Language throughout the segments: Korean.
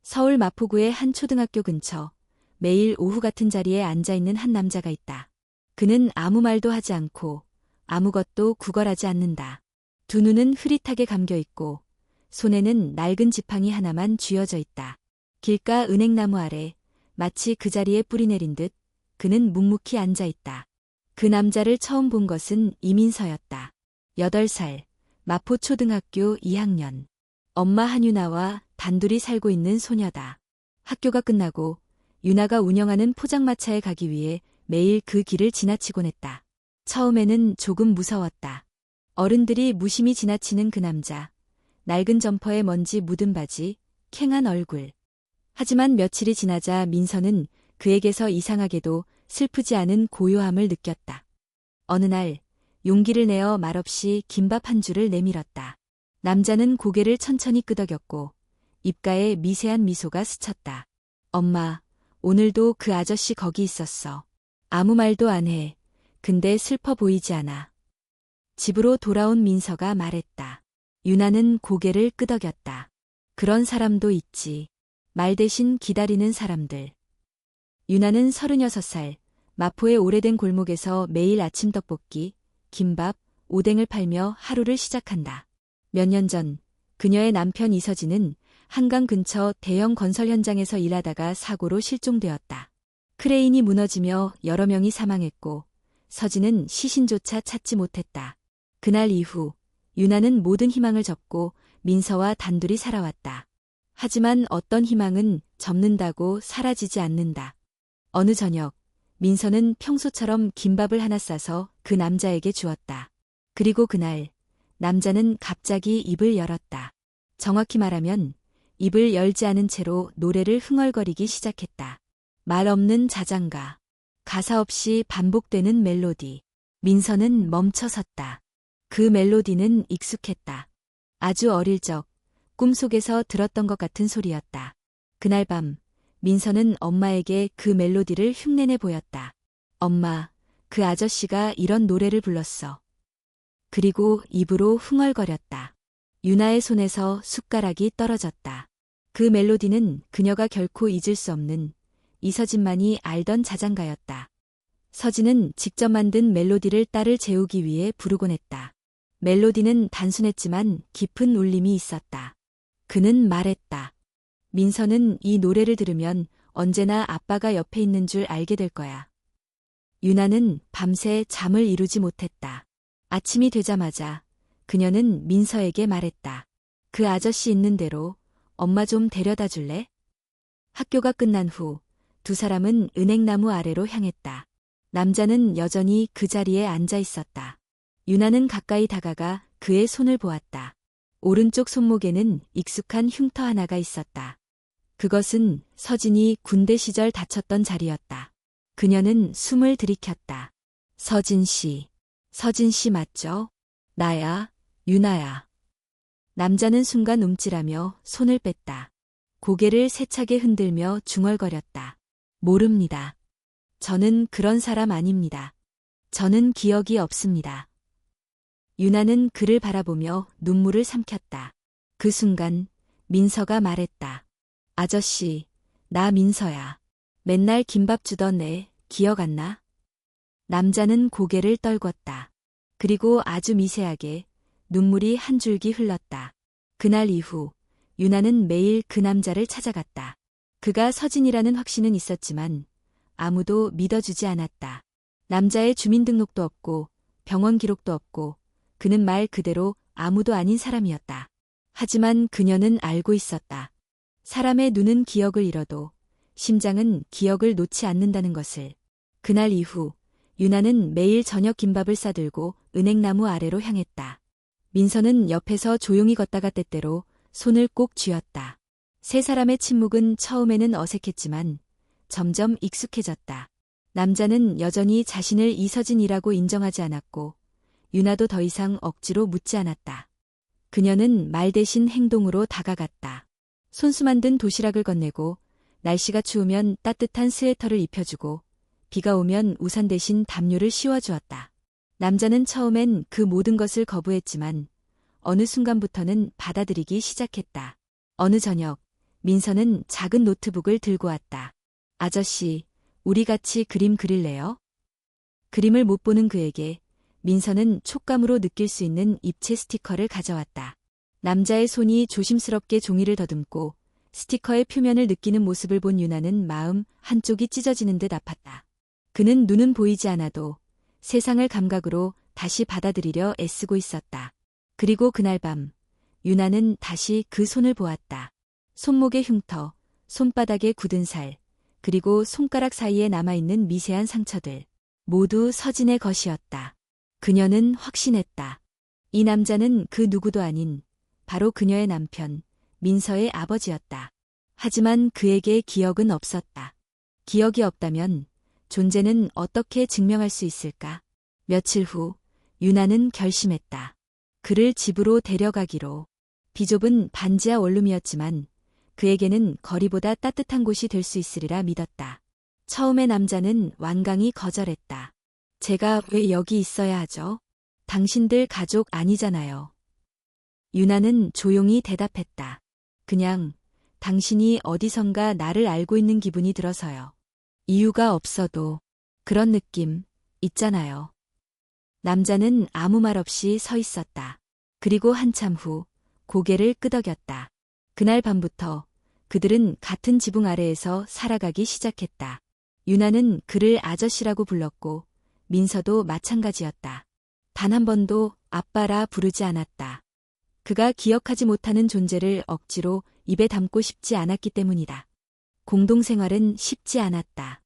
서울 마포구의 한 초등학교 근처 매일 오후 같은 자리에 앉아있는 한 남자가 있다. 그는 아무 말도 하지 않고 아무것도 구걸하지 않는다. 두 눈은 흐릿하게 감겨있고 손에는 낡은 지팡이 하나만 쥐어져 있다. 길가 은행나무 아래 마치 그 자리에 뿌리 내린 듯 그는 묵묵히 앉아있다. 그 남자를 처음 본 것은 이민서였다. 8살, 마포초등학교 2학년. 엄마 한유나와 단둘이 살고 있는 소녀다. 학교가 끝나고 유나가 운영하는 포장마차에 가기 위해 매일 그 길을 지나치곤 했다. 처음에는 조금 무서웠다. 어른들이 무심히 지나치는 그 남자, 낡은 점퍼에 먼지 묻은 바지, 캥한 얼굴. 하지만 며칠이 지나자 민서는 그에게서 이상하게도 슬프지 않은 고요함을 느꼈다. 어느 날 용기를 내어 말없이 김밥 한 줄을 내밀었다. 남자는 고개를 천천히 끄덕였고 입가에 미세한 미소가 스쳤다. 엄마, 오늘도 그 아저씨 거기 있었어. 아무 말도 안 해. 근데 슬퍼 보이지 않아. 집으로 돌아온 민서가 말했다. 유나는 고개를 끄덕였다. 그런 사람도 있지. 말 대신 기다리는 사람들. 유나는 36살, 마포의 오래된 골목에서 매일 아침 떡볶이, 김밥, 오뎅을 팔며 하루를 시작한다. 몇 년 전, 그녀의 남편 이서진은 한강 근처 대형 건설 현장에서 일하다가 사고로 실종되었다. 크레인이 무너지며 여러 명이 사망했고 서진은 시신조차 찾지 못했다. 그날 이후 유나는 모든 희망을 접고 민서와 단둘이 살아왔다. 하지만 어떤 희망은 접는다고 사라지지 않는다. 어느 저녁 민서는 평소처럼 김밥을 하나 싸서 그 남자에게 주었다. 그리고 그날 남자는 갑자기 입을 열었다. 정확히 말하면 입을 열지 않은 채로 노래를 흥얼거리기 시작했다. 말 없는 자장가, 가사 없이 반복되는 멜로디. 민서는 멈춰섰다. 그 멜로디는 익숙했다. 아주 어릴 적 꿈속에서 들었던 것 같은 소리였다. 그날 밤 민서는 엄마에게 그 멜로디를 흉내내 보였다. 엄마, 그 아저씨가 이런 노래를 불렀어. 그리고 입으로 흥얼거렸다. 유나의 손에서 숟가락이 떨어졌다. 그 멜로디는 그녀가 결코 잊을 수 없는 이서진만이 알던 자장가였다. 서진은 직접 만든 멜로디를 딸을 재우기 위해 부르곤 했다. 멜로디는 단순했지만 깊은 울림이 있었다. 그는 말했다. 민서는 이 노래를 들으면 언제나 아빠가 옆에 있는 줄 알게 될 거야. 유나는 밤새 잠을 이루지 못했다. 아침이 되자마자 그녀는 민서에게 말했다. 그 아저씨 있는 대로 엄마 좀 데려다 줄래? 학교가 끝난 후 두 사람은 은행나무 아래로 향했다. 남자는 여전히 그 자리에 앉아 있었다. 유나는 가까이 다가가 그의 손을 보았다. 오른쪽 손목에는 익숙한 흉터 하나가 있었다. 그것은 서진이 군대 시절 다쳤던 자리였다. 그녀는 숨을 들이켰다. 서진 씨 맞죠? 나야, 유나야. 남자는 순간 움찔하며 손을 뺐다. 고개를 세차게 흔들며 중얼거렸다. 모릅니다. 저는 그런 사람 아닙니다. 저는 기억이 없습니다. 유나는 그를 바라보며 눈물을 삼켰다. 그 순간 민서가 말했다. 아저씨, 나 민서야. 맨날 김밥 주던 애 기억 안 나? 남자는 고개를 떨궜다. 그리고 아주 미세하게 눈물이 한 줄기 흘렀다. 그날 이후 유나는 매일 그 남자를 찾아갔다. 그가 서진이라는 확신은 있었지만 아무도 믿어주지 않았다. 남자의 주민등록도 없고 병원 기록도 없고 그는 말 그대로 아무도 아닌 사람이었다. 하지만 그녀는 알고 있었다. 사람의 눈은 기억을 잃어도 심장은 기억을 놓지 않는다는 것을. 그날 이후 유나는 매일 저녁 김밥을 싸들고 은행나무 아래로 향했다. 민서는 옆에서 조용히 걷다가 때때로 손을 꼭 쥐었다. 세 사람의 침묵은 처음에는 어색했지만 점점 익숙해졌다. 남자는 여전히 자신을 이서진이라고 인정하지 않았고 유나도 더 이상 억지로 묻지 않았다. 그녀는 말 대신 행동으로 다가갔다. 손수 만든 도시락을 건네고 날씨가 추우면 따뜻한 스웨터를 입혀주고 비가 오면 우산 대신 담요를 씌워주었다. 남자는 처음엔 그 모든 것을 거부했지만 어느 순간부터는 받아들이기 시작했다. 어느 저녁 민서는 작은 노트북을 들고 왔다. 아저씨, 우리 같이 그림 그릴래요? 그림을 못 보는 그에게 민서는 촉감으로 느낄 수 있는 입체 스티커를 가져왔다. 남자의 손이 조심스럽게 종이를 더듬고 스티커의 표면을 느끼는 모습을 본 유나는 마음 한쪽이 찢어지는 듯 아팠다. 그는 눈은 보이지 않아도 세상을 감각으로 다시 받아들이려 애쓰고 있었다. 그리고 그날 밤 유나는 다시 그 손을 보았다. 손목의 흉터, 손바닥의 굳은 살, 그리고 손가락 사이에 남아있는 미세한 상처들. 모두 서진의 것이었다. 그녀는 확신했다. 이 남자는 그 누구도 아닌 바로 그녀의 남편, 민서의 아버지였다. 하지만 그에게 기억은 없었다. 기억이 없다면 존재는 어떻게 증명할 수 있을까? 며칠 후 유나는 결심했다. 그를 집으로 데려가기로. 비좁은 반지하 원룸이었지만 그에게는 거리보다 따뜻한 곳이 될 수 있으리라 믿었다. 처음에 남자는 완강히 거절했다. 제가 왜 여기 있어야 하죠? 당신들 가족 아니잖아요. 유나는 조용히 대답했다. 그냥 당신이 어디선가 나를 알고 있는 기분이 들어서요. 이유가 없어도 그런 느낌 있잖아요. 남자는 아무 말 없이 서 있었다. 그리고 한참 후 고개를 끄덕였다. 그날 밤부터 그들은 같은 지붕 아래에서 살아가기 시작했다. 유나는 그를 아저씨라고 불렀고 민서도 마찬가지였다. 단 한 번도 아빠라 부르지 않았다. 그가 기억하지 못하는 존재를 억지로 입에 담고 싶지 않았기 때문이다. 공동생활은 쉽지 않았다.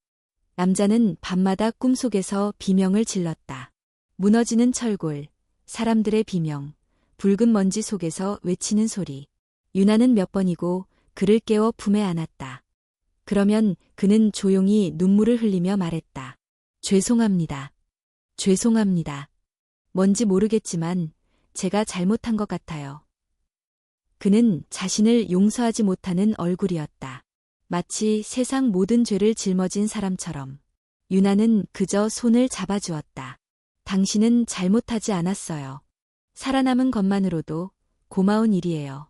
남자는 밤마다 꿈속에서 비명을 질렀다. 무너지는 철골, 사람들의 비명, 붉은 먼지 속에서 외치는 소리. 유나는 몇 번이고 그를 깨워 품에 안았다. 그러면 그는 조용히 눈물을 흘리며 말했다. 죄송합니다. 죄송합니다. 뭔지 모르겠지만 제가 잘못한 것 같아요. 그는 자신을 용서하지 못하는 얼굴이었다. 마치 세상 모든 죄를 짊어진 사람처럼. 유나는 그저 손을 잡아주었다. 당신은 잘못하지 않았어요. 살아남은 것만으로도 고마운 일이에요.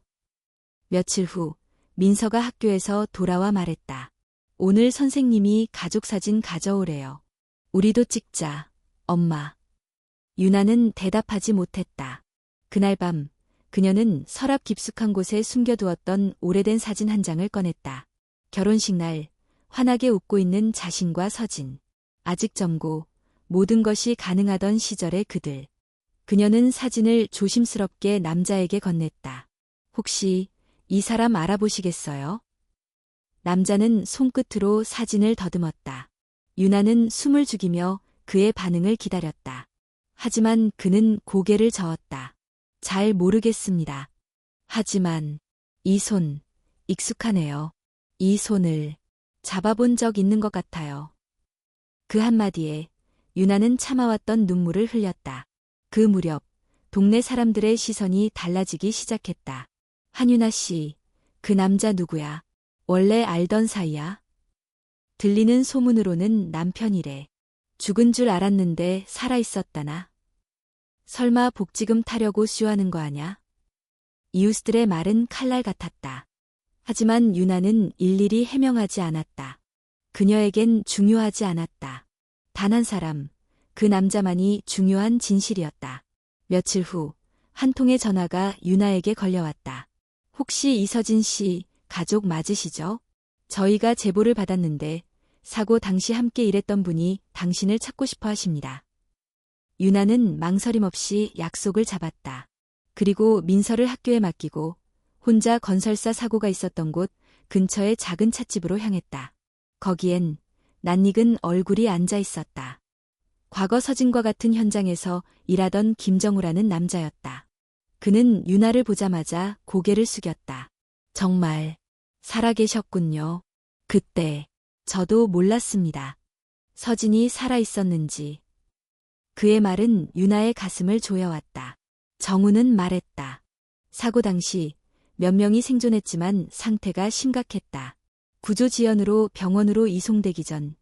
며칠 후 민서가 학교에서 돌아와 말했다. 오늘 선생님이 가족사진 가져오래요. 우리도 찍자, 엄마. 유나는 대답하지 못했다. 그날 밤 그녀는 서랍 깊숙한 곳에 숨겨두었던 오래된 사진 한 장을 꺼냈다. 결혼식 날 환하게 웃고 있는 자신과 서진. 아직 젊고 모든 것이 가능하던 시절의 그들. 그녀는 사진을 조심스럽게 남자에게 건넸다. 혹시 이 사람 알아보시겠어요? 남자는 손끝으로 사진을 더듬었다. 유나는 숨을 죽이며 그의 반응을 기다렸다. 하지만 그는 고개를 저었다. 잘 모르겠습니다. 하지만 이 손, 익숙하네요. 이 손을 잡아본 적 있는 것 같아요. 그 한마디에 유나는 참아왔던 눈물을 흘렸다. 그 무렵 동네 사람들의 시선이 달라지기 시작했다. 한유나 씨, 그 남자 누구야? 원래 알던 사이야? 들리는 소문으로는 남편이래. 죽은 줄 알았는데 살아있었다나? 설마 복지금 타려고 쇼하는 거 아냐? 이웃들의 말은 칼날 같았다. 하지만 유나는 일일이 해명하지 않았다. 그녀에겐 중요하지 않았다. 단 한 사람, 그 남자만이 중요한 진실이었다. 며칠 후 한 통의 전화가 유나에게 걸려왔다. 혹시 이서진 씨 가족 맞으시죠? 저희가 제보를 받았는데 사고 당시 함께 일했던 분이 당신을 찾고 싶어 하십니다. 유나는 망설임 없이 약속을 잡았다. 그리고 민서를 학교에 맡기고 혼자 건설사 사고가 있었던 곳 근처의 작은 찻집으로 향했다. 거기엔 낯익은 얼굴이 앉아 있었다. 과거 서진과 같은 현장에서 일하던 김정우라는 남자였다. 그는 유나를 보자마자 고개를 숙였다. 정말 살아계셨군요. 그때 저도 몰랐습니다. 서진이 살아있었는지. 그의 말은 유나의 가슴을 조여왔다. 정우는 말했다. 사고 당시 몇 명이 생존했지만 상태가 심각했다. 구조 지연으로 병원으로 이송되기 전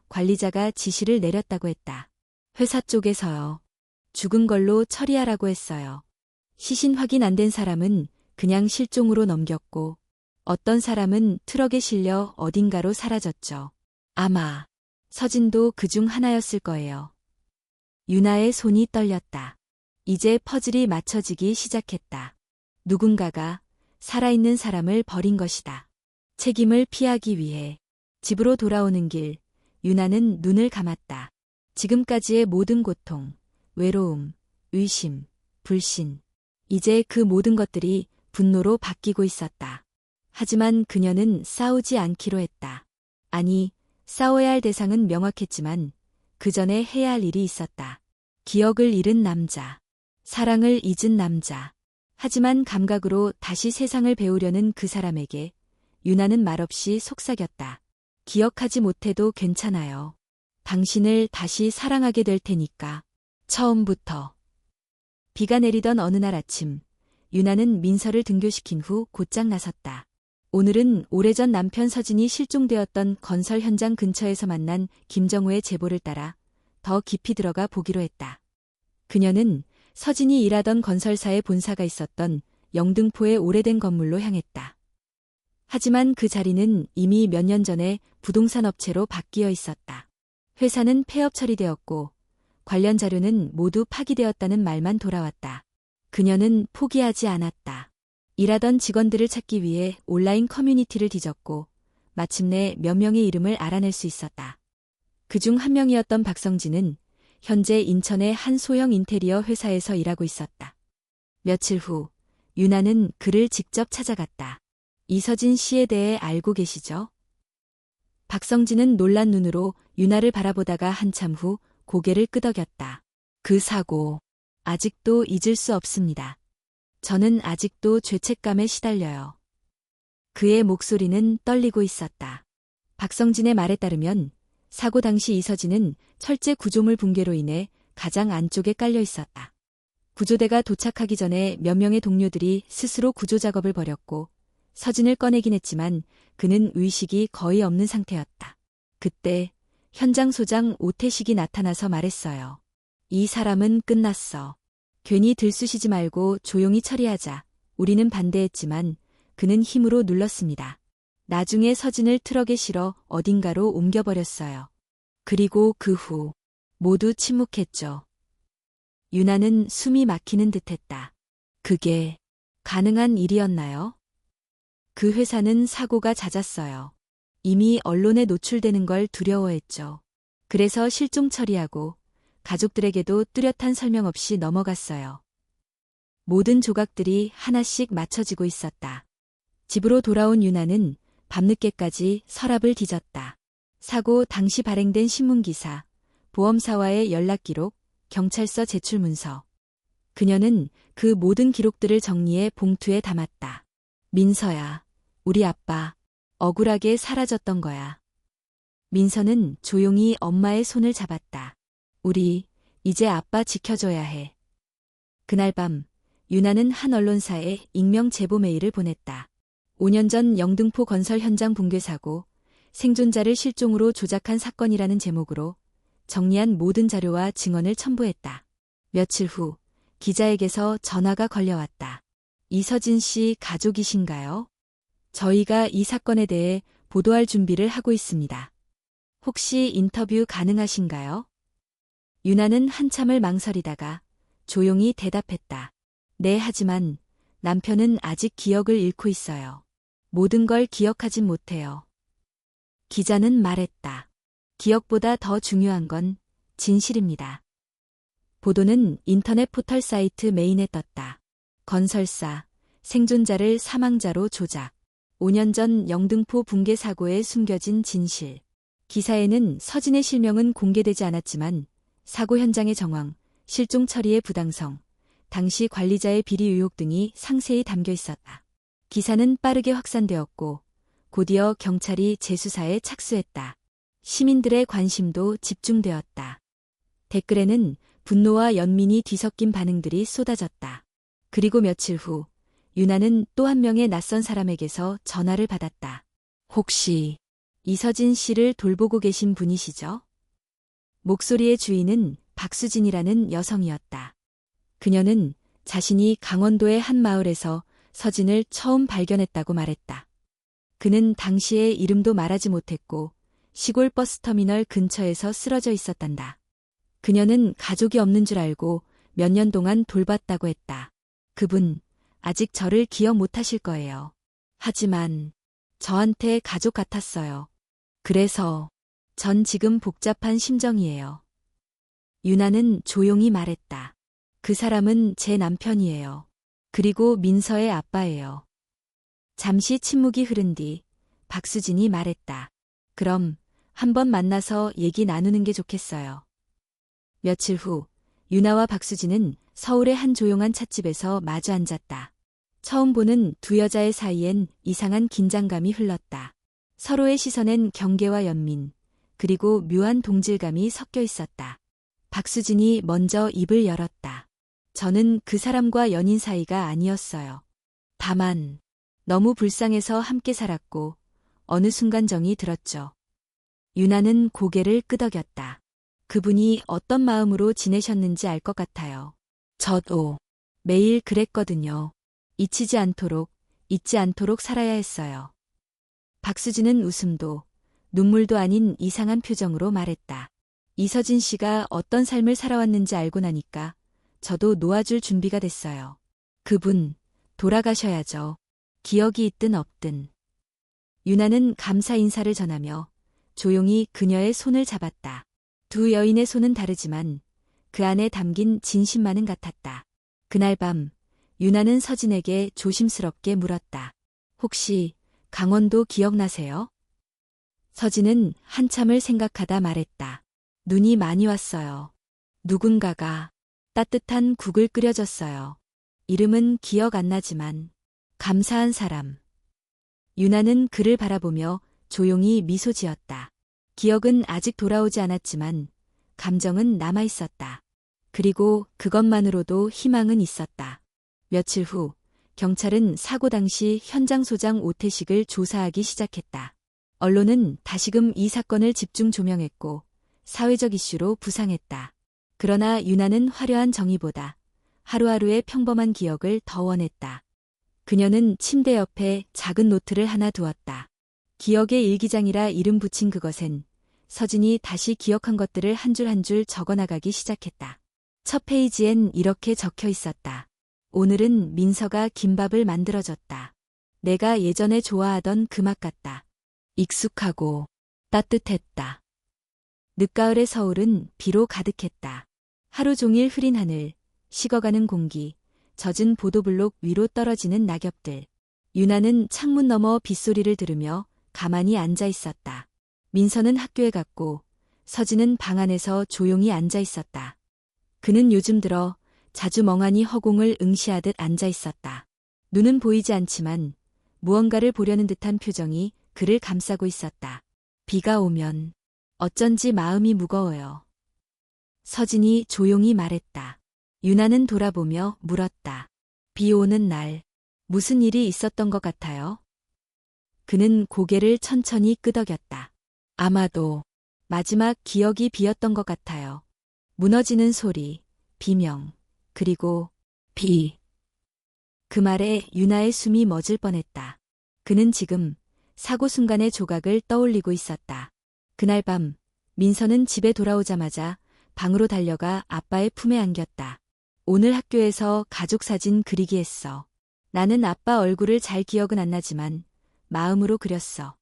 관리자가 지시를 내렸다고 했다. 회사 쪽에서요. 죽은 걸로 처리하라고 했어요. 시신 확인 안 된 사람은 그냥 실종으로 넘겼고 어떤 사람은 트럭에 실려 어딘가로 사라졌죠. 아마 서진도 그중 하나였을 거예요. 유나의 손이 떨렸다. 이제 퍼즐이 맞춰지기 시작했다. 누군가가 살아있는 사람을 버린 것이다. 책임을 피하기 위해 집으로 돌아오는 길, 유나는 눈을 감았다. 지금까지의 모든 고통, 외로움, 의심, 불신. 이제 그 모든 것들이 분노로 바뀌고 있었다. 하지만 그녀는 싸우지 않기로 했다. 아니, 싸워야 할 대상은 명확했지만 그 전에 해야 할 일이 있었다. 기억을 잃은 남자, 사랑을 잊은 남자. 하지만 감각으로 다시 세상을 배우려는 그 사람에게 유나는 말없이 속삭였다. 기억하지 못해도 괜찮아요. 당신을 다시 사랑하게 될 테니까. 처음부터. 비가 내리던 어느 날 아침, 유나는 민서를 등교시킨 후 곧장 나섰다. 오늘은 오래전 남편 서진이 실종되었던 건설 현장 근처에서 만난 김정우의 제보를 따라 더 깊이 들어가 보기로 했다. 그녀는 서진이 일하던 건설사의 본사가 있었던 영등포의 오래된 건물로 향했다. 하지만 그 자리는 이미 몇 년 전에 부동산 업체로 바뀌어 있었다. 회사는 폐업 처리되었고 관련 자료는 모두 파기되었다는 말만 돌아왔다. 그녀는 포기하지 않았다. 일하던 직원들을 찾기 위해 온라인 커뮤니티를 뒤졌고 마침내 몇 명의 이름을 알아낼 수 있었다. 그중 한 명이었던 박성진은 현재 인천의 한 소형 인테리어 회사에서 일하고 있었다. 며칠 후 유나는 그를 직접 찾아갔다. 이서진 씨에 대해 알고 계시죠? 박성진은 놀란 눈으로 유나를 바라보다가 한참 후 고개를 끄덕였다. 그 사고, 아직도 잊을 수 없습니다. 저는 아직도 죄책감에 시달려요. 그의 목소리는 떨리고 있었다. 박성진의 말에 따르면 사고 당시 이서진은 철제 구조물 붕괴로 인해 가장 안쪽에 깔려 있었다. 구조대가 도착하기 전에 몇 명의 동료들이 스스로 구조 작업을 벌였고 서진을 꺼내긴 했지만 그는 의식이 거의 없는 상태였다. 그때 현장 소장 오태식이 나타나서 말했어요. 이 사람은 끝났어. 괜히 들쑤시지 말고 조용히 처리하자. 우리는 반대했지만 그는 힘으로 눌렀습니다. 나중에 서진을 트럭에 실어 어딘가로 옮겨버렸어요. 그리고 그 후 모두 침묵했죠. 유나는 숨이 막히는 듯했다. 그게 가능한 일이었나요? 그 회사는 사고가 잦았어요. 이미 언론에 노출되는 걸 두려워했죠. 그래서 실종 처리하고 가족들에게도 뚜렷한 설명 없이 넘어갔어요. 모든 조각들이 하나씩 맞춰지고 있었다. 집으로 돌아온 유나는 밤늦게까지 서랍을 뒤졌다. 사고 당시 발행된 신문기사, 보험사와의 연락기록, 경찰서 제출 문서. 그녀는 그 모든 기록들을 정리해 봉투에 담았다. 민서야, 우리 아빠, 억울하게 사라졌던 거야. 민서는 조용히 엄마의 손을 잡았다. 우리 이제 아빠 지켜줘야 해. 그날 밤 유나는 한 언론사에 익명 제보 메일을 보냈다. 5년 전 영등포 건설 현장 붕괴 사고, 생존자를 실종으로 조작한 사건이라는 제목으로 정리한 모든 자료와 증언을 첨부했다. 며칠 후 기자에게서 전화가 걸려왔다. 이서진 씨 가족이신가요? 저희가 이 사건에 대해 보도할 준비를 하고 있습니다. 혹시 인터뷰 가능하신가요? 유나는 한참을 망설이다가 조용히 대답했다. 네, 하지만 남편은 아직 기억을 잃고 있어요. 모든 걸 기억하진 못해요. 기자는 말했다. 기억보다 더 중요한 건 진실입니다. 보도는 인터넷 포털 사이트 메인에 떴다. 건설사, 생존자를 사망자로 조작. 5년 전 영등포 붕괴 사고에 숨겨진 진실. 기사에는 서진의 실명은 공개되지 않았지만 사고 현장의 정황, 실종 처리의 부당성, 당시 관리자의 비리 의혹 등이 상세히 담겨 있었다. 기사는 빠르게 확산되었고 곧이어 경찰이 재수사에 착수했다. 시민들의 관심도 집중되었다. 댓글에는 분노와 연민이 뒤섞인 반응들이 쏟아졌다. 그리고 며칠 후 유나는 또 한 명의 낯선 사람에게서 전화를 받았다. 혹시 이서진 씨를 돌보고 계신 분이시죠? 목소리의 주인은 박수진이라는 여성이었다. 그녀는 자신이 강원도의 한 마을에서 서진을 처음 발견했다고 말했다. 그는 당시에 이름도 말하지 못했고 시골 버스터미널 근처에서 쓰러져 있었단다. 그녀는 가족이 없는 줄 알고 몇 년 동안 돌봤다고 했다. 그분 아직 저를 기억 못하실 거예요. 하지만 저한테 가족 같았어요. 그래서 전 지금 복잡한 심정이에요. 유나는 조용히 말했다. 그 사람은 제 남편이에요. 그리고 민서의 아빠예요. 잠시 침묵이 흐른 뒤 박수진이 말했다. 그럼 한번 만나서 얘기 나누는 게 좋겠어요. 며칠 후 유나와 박수진은 서울의 한 조용한 찻집에서 마주 앉았다. 처음 보는 두 여자의 사이엔 이상한 긴장감이 흘렀다. 서로의 시선엔 경계와 연민, 그리고 묘한 동질감이 섞여 있었다. 박수진이 먼저 입을 열었다. 저는 그 사람과 연인 사이가 아니었어요. 다만 너무 불쌍해서 함께 살았고 어느 순간 정이 들었죠. 유나는 고개를 끄덕였다. 그분이 어떤 마음으로 지내셨는지 알 것 같아요. 저도 매일 그랬거든요. 잊지 않도록 살아야 했어요. 박수진은 웃음도 눈물도 아닌 이상한 표정으로 말했다. 이서진 씨가 어떤 삶을 살아왔는지 알고 나니까 저도 놓아줄 준비가 됐어요. 그분 돌아가셔야죠. 기억이 있든 없든. 유나는 감사 인사를 전하며 조용히 그녀의 손을 잡았다. 두 여인의 손은 다르지만 그 안에 담긴 진심만은 같았다. 그날 밤 유나는 서진에게 조심스럽게 물었다. 혹시 강원도 기억나세요? 서진은 한참을 생각하다 말했다. 눈이 많이 왔어요. 누군가가 따뜻한 국을 끓여줬어요. 이름은 기억 안 나지만 감사한 사람. 유나는 그를 바라보며 조용히 미소 지었다. 기억은 아직 돌아오지 않았지만 감정은 남아있었다. 그리고 그것만으로도 희망은 있었다. 며칠 후 경찰은 사고 당시 현장 소장 오태식을 조사하기 시작했다. 언론은 다시금 이 사건을 집중 조명했고 사회적 이슈로 부상했다. 그러나 유나는 화려한 정의보다 하루하루의 평범한 기억을 더 원했다. 그녀는 침대 옆에 작은 노트를 하나 두었다. 기억의 일기장이라 이름 붙인 그것엔 서진이 다시 기억한 것들을 한 줄 한 줄 적어나가기 시작했다. 첫 페이지엔 이렇게 적혀 있었다. 오늘은 민서가 김밥을 만들어줬다. 내가 예전에 좋아하던 그 맛 같다. 익숙하고 따뜻했다. 늦가을의 서울은 비로 가득했다. 하루 종일 흐린 하늘, 식어가는 공기, 젖은 보도블록 위로 떨어지는 낙엽들. 유나는 창문 너머 빗소리를 들으며 가만히 앉아 있었다. 민서는 학교에 갔고 서진은 방 안에서 조용히 앉아 있었다. 그는 요즘 들어 자주 멍하니 허공을 응시하듯 앉아 있었다. 눈은 보이지 않지만 무언가를 보려는 듯한 표정이 그를 감싸고 있었다. 비가 오면 어쩐지 마음이 무거워요. 서진이 조용히 말했다. 유나는 돌아보며 물었다. 비 오는 날 무슨 일이 있었던 것 같아요? 그는 고개를 천천히 끄덕였다. 아마도 마지막 기억이 비었던 것 같아요. 무너지는 소리, 비명, 그리고 비. 그 말에 유나의 숨이 멎을 뻔했다. 그는 지금 사고 순간의 조각을 떠올리고 있었다. 그날 밤 민서는 집에 돌아오자마자 방으로 달려가 아빠의 품에 안겼다. 오늘 학교에서 가족 사진 그리기 했어. 나는 아빠 얼굴을 잘 기억은 안 나지만 마음으로 그렸어.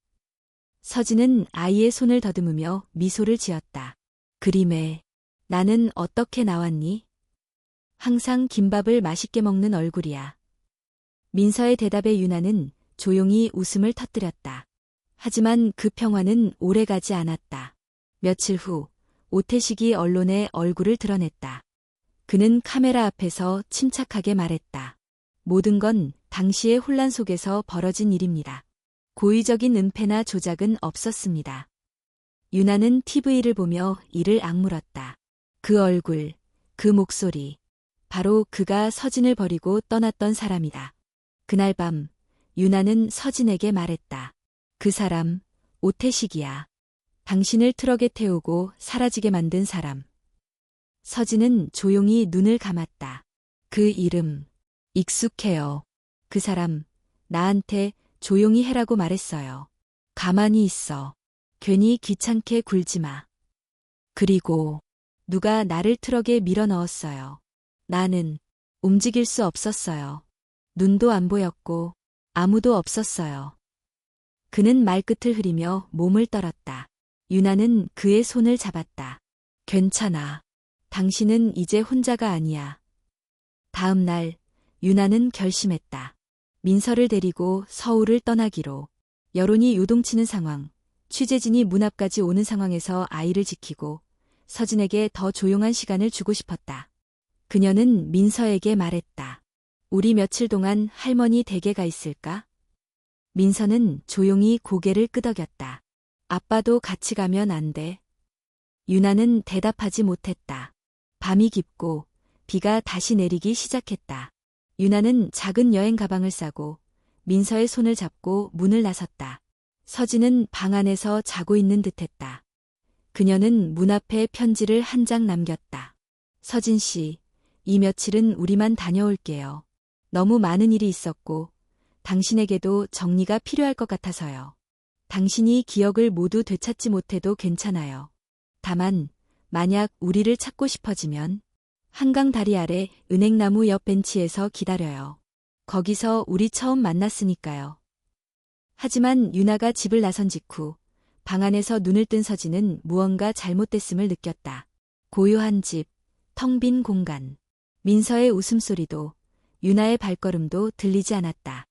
서진은 아이의 손을 더듬으며 미소를 지었다. 그림에 나는 어떻게 나왔니? 항상 김밥을 맛있게 먹는 얼굴이야. 민서의 대답에 유나는 조용히 웃음을 터뜨렸다. 하지만 그 평화는 오래가지 않았다. 며칠 후 오태식이 언론에 얼굴을 드러냈다. 그는 카메라 앞에서 침착하게 말했다. 모든 건 당시의 혼란 속에서 벌어진 일입니다. 고의적인 은폐나 조작은 없었습니다. 유나는 TV를 보며 이를 악물었다. 그 얼굴, 그 목소리, 바로 그가 서진을 버리고 떠났던 사람이다. 그날 밤 유나는 서진에게 말했다. 그 사람, 오태식이야. 당신을 트럭에 태우고 사라지게 만든 사람. 서진은 조용히 눈을 감았다. 그 이름, 익숙해요. 그 사람, 나한테 조용히 해라고 말했어요. 가만히 있어. 괜히 귀찮게 굴지 마. 그리고 누가 나를 트럭에 밀어 넣었어요. 나는 움직일 수 없었어요. 눈도 안 보였고 아무도 없었어요. 그는 말끝을 흐리며 몸을 떨었다. 유나는 그의 손을 잡았다. 괜찮아. 당신은 이제 혼자가 아니야. 다음 날 유나는 결심했다. 민서를 데리고 서울을 떠나기로. 여론이 요동치는 상황, 취재진이 문 앞까지 오는 상황에서 아이를 지키고 서진에게 더 조용한 시간을 주고 싶었다. 그녀는 민서에게 말했다. 우리 며칠 동안 할머니 댁에 가 있을까? 민서는 조용히 고개를 끄덕였다. 아빠도 같이 가면 안 돼. 유나는 대답하지 못했다. 밤이 깊고 비가 다시 내리기 시작했다. 유나는 작은 여행 가방을 싸고 민서의 손을 잡고 문을 나섰다. 서진은 방 안에서 자고 있는 듯했다. 그녀는 문 앞에 편지를 한 장 남겼다. 서진 씨, 이 며칠은 우리만 다녀올게요. 너무 많은 일이 있었고 당신에게도 정리가 필요할 것 같아서요. 당신이 기억을 모두 되찾지 못해도 괜찮아요. 다만 만약 우리를 찾고 싶어지면 한강 다리 아래 은행나무 옆 벤치에서 기다려요. 거기서 우리 처음 만났으니까요. 하지만 유나가 집을 나선 직후 방 안에서 눈을 뜬 서진은 무언가 잘못됐음을 느꼈다. 고요한 집, 텅 빈 공간. 민서의 웃음소리도 유나의 발걸음도 들리지 않았다.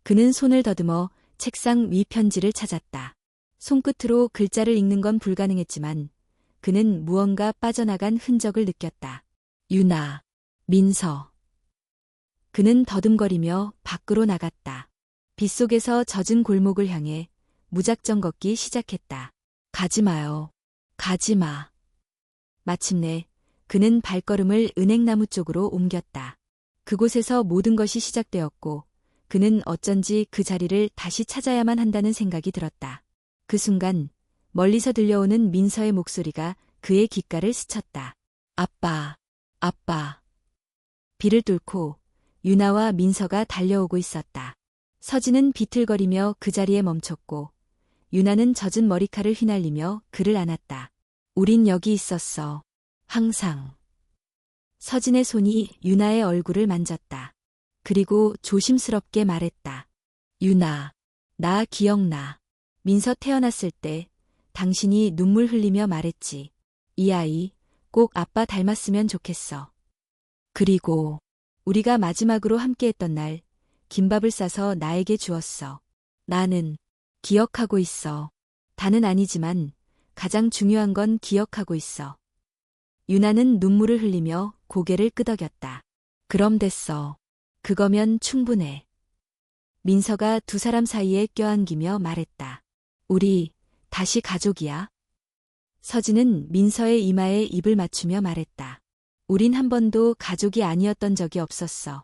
그는 손을 더듬어 책상 위 편지를 찾았다. 손끝으로 글자를 읽는 건 불가능했지만 그는 무언가 빠져나간 흔적을 느꼈다. 유나, 민서. 그는 더듬거리며 밖으로 나갔다. 빗속에서 젖은 골목을 향해 무작정 걷기 시작했다. 가지 마요. 가지 마. 마침내 그는 발걸음을 은행나무 쪽으로 옮겼다. 그곳에서 모든 것이 시작되었고 그는 어쩐지 그 자리를 다시 찾아야만 한다는 생각이 들었다. 그 순간 멀리서 들려오는 민서의 목소리가 그의 귓가를 스쳤다. 아빠, 아빠. 비를 뚫고 유나와 민서가 달려오고 있었다. 서진은 비틀거리며 그 자리에 멈췄고 유나는 젖은 머리칼을 휘날리며 그를 안았다. 우린 여기 있었어. 항상. 서진의 손이 유나의 얼굴을 만졌다. 그리고 조심스럽게 말했다. 유나, 나 기억나. 민서 태어났을 때 당신이 눈물 흘리며 말했지. 이 아이 꼭 아빠 닮았으면 좋겠어. 그리고 우리가 마지막으로 함께했던 날 김밥을 싸서 나에게 주었어. 나는 기억하고 있어. 다는 아니지만 가장 중요한 건 기억하고 있어. 유나는 눈물을 흘리며 고개를 끄덕였다. 그럼 됐어. 그거면 충분해. 민서가 두 사람 사이에 껴안기며 말했다. 우리 다시 가족이야. 서진은 민서의 이마에 입을 맞추며 말했다. 우린 한 번도 가족이 아니었던 적이 없었어.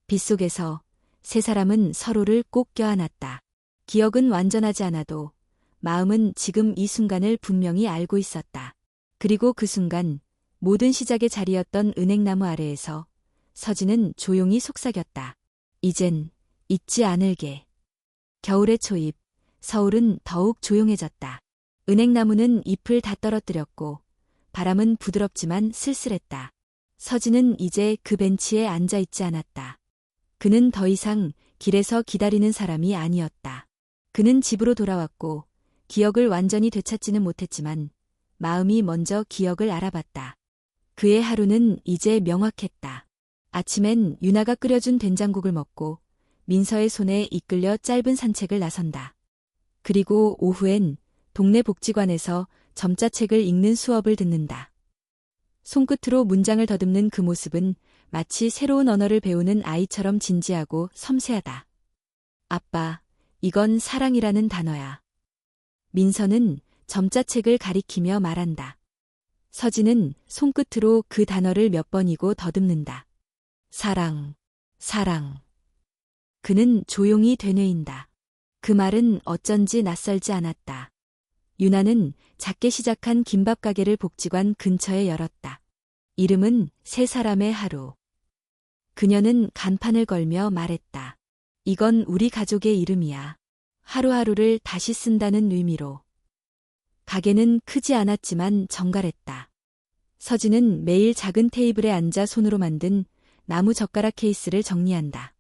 빗속에서 세 사람은 서로를 꼭 껴안았다. 기억은 완전하지 않아도 마음은 지금 이 순간을 분명히 알고 있었다. 그리고 그 순간 모든 시작의 자리였던 은행나무 아래에서 서진은 조용히 속삭였다. 이젠 잊지 않을게. 겨울의 초입, 서울은 더욱 조용해졌다. 은행나무는 잎을 다 떨어뜨렸고 바람은 부드럽지만 쓸쓸했다. 서진은 이제 그 벤치에 앉아 있지 않았다. 그는 더 이상 길에서 기다리는 사람이 아니었다. 그는 집으로 돌아왔고 기억을 완전히 되찾지는 못했지만 마음이 먼저 기억을 알아봤다. 그의 하루는 이제 명확했다. 아침엔 유나가 끓여준 된장국을 먹고 민서의 손에 이끌려 짧은 산책을 나선다. 그리고 오후엔 동네 복지관에서 점자책을 읽는 수업을 듣는다. 손끝으로 문장을 더듬는 그 모습은 마치 새로운 언어를 배우는 아이처럼 진지하고 섬세하다. 아빠, 이건 사랑이라는 단어야. 민서는 점자책을 가리키며 말한다. 서진은 손끝으로 그 단어를 몇 번이고 더듬는다. 사랑, 사랑. 그는 조용히 되뇌인다. 그 말은 어쩐지 낯설지 않았다. 유나는 작게 시작한 김밥 가게를 복지관 근처에 열었다. 이름은 세 사람의 하루. 그녀는 간판을 걸며 말했다. 이건 우리 가족의 이름이야. 하루하루를 다시 쓴다는 의미로. 가게는 크지 않았지만 정갈했다. 서진은 매일 작은 테이블에 앉아 손으로 만든 나무 젓가락 케이스를 정리한다.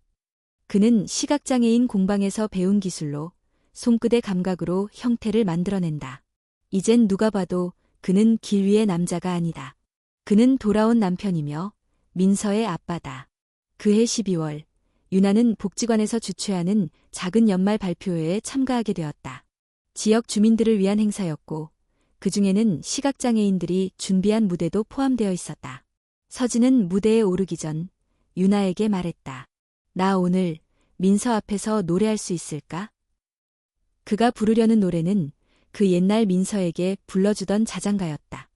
그는 시각장애인 공방에서 배운 기술로 손끝의 감각으로 형태를 만들어낸다. 이젠 누가 봐도 그는 길 위의 남자가 아니다. 그는 돌아온 남편이며 민서의 아빠다. 그해 12월, 유나는 복지관에서 주최하는 작은 연말 발표회에 참가하게 되었다. 지역 주민들을 위한 행사였고, 그 중에는 시각장애인들이 준비한 무대도 포함되어 있었다. 서진은 무대에 오르기 전 유나에게 말했다. 나 오늘 민서 앞에서 노래할 수 있을까? 그가 부르려는 노래는 그 옛날 민서에게 불러주던 자장가였다.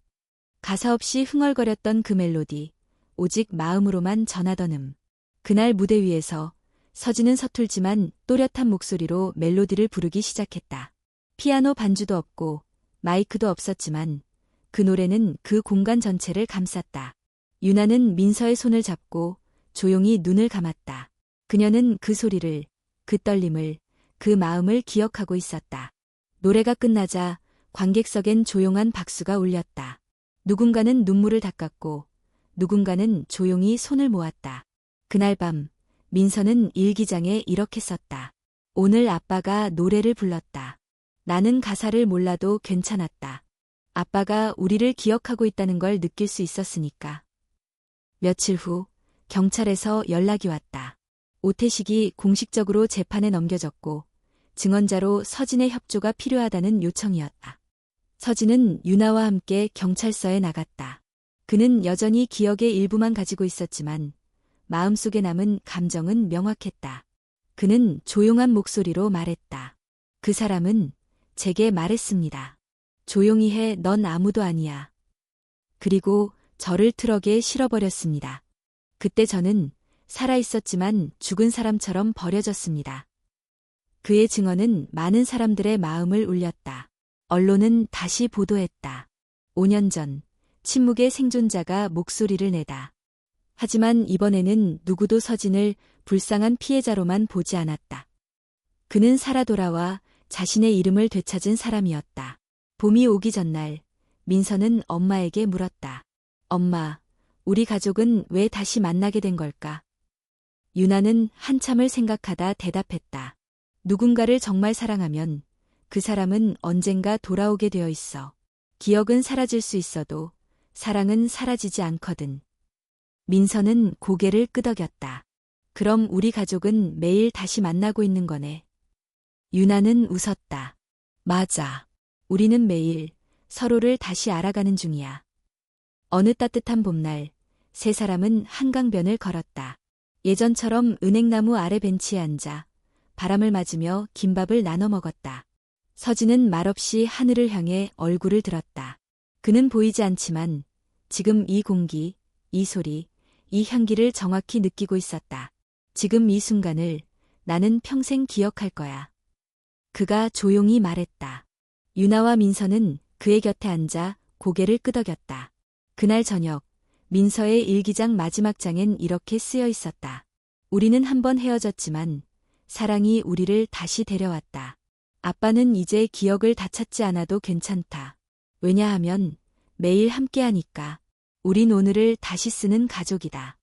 가사 없이 흥얼거렸던 그 멜로디, 오직 마음으로만 전하던 그날 무대 위에서 서진은 서툴지만 또렷한 목소리로 멜로디를 부르기 시작했다. 피아노 반주도 없고 마이크도 없었지만 그 노래는 그 공간 전체를 감쌌다. 유나는 민서의 손을 잡고 조용히 눈을 감았다. 그녀는 그 소리를, 그 떨림을, 그 마음을 기억하고 있었다. 노래가 끝나자 관객석엔 조용한 박수가 울렸다. 누군가는 눈물을 닦았고 누군가는 조용히 손을 모았다. 그날 밤 민서는 일기장에 이렇게 썼다. 오늘 아빠가 노래를 불렀다. 나는 가사를 몰라도 괜찮았다. 아빠가 우리를 기억하고 있다는 걸 느낄 수 있었으니까. 며칠 후 경찰에서 연락이 왔다. 오태식이 공식적으로 재판에 넘겨졌고 증언자로 서진의 협조가 필요하다는 요청이었다. 서진은 유나와 함께 경찰서에 나갔다. 그는 여전히 기억의 일부만 가지고 있었지만 마음속에 남은 감정은 명확했다. 그는 조용한 목소리로 말했다. 그 사람은 제게 말했습니다. 조용히 해, 넌 아무도 아니야. 그리고 저를 트럭에 실어버렸습니다. 그때 저는 살아있었지만 죽은 사람처럼 버려졌습니다. 그의 증언은 많은 사람들의 마음을 울렸다. 언론은 다시 보도했다. 5년 전 침묵의 생존자가 목소리를 내다. 하지만 이번에는 누구도 서진을 불쌍한 피해자로만 보지 않았다. 그는 살아 돌아와 자신의 이름을 되찾은 사람이었다. 봄이 오기 전날 민서는 엄마에게 물었다. 엄마, 우리 가족은 왜 다시 만나게 된 걸까? 유나는 한참을 생각하다 대답했다. 누군가를 정말 사랑하면 그 사람은 언젠가 돌아오게 되어 있어. 기억은 사라질 수 있어도 사랑은 사라지지 않거든. 민서는 고개를 끄덕였다. 그럼 우리 가족은 매일 다시 만나고 있는 거네. 유나는 웃었다. 맞아. 우리는 매일 서로를 다시 알아가는 중이야. 어느 따뜻한 봄날, 세 사람은 한강변을 걸었다. 예전처럼 은행나무 아래 벤치에 앉아 바람을 맞으며 김밥을 나눠 먹었다. 서진은 말없이 하늘을 향해 얼굴을 들었다. 그는 보이지 않지만 지금 이 공기, 이 소리, 이 향기를 정확히 느끼고 있었다. 지금 이 순간을 나는 평생 기억할 거야. 그가 조용히 말했다. 유나와 민서는 그의 곁에 앉아 고개를 끄덕였다. 그날 저녁, 민서의 일기장 마지막 장엔 이렇게 쓰여 있었다. 우리는 한번 헤어졌지만 사랑이 우리를 다시 데려왔다. 아빠는 이제 기억을 다 찾지 않아도 괜찮다. 왜냐하면 매일 함께하니까. 우린 오늘을 다시 쓰는 가족이다.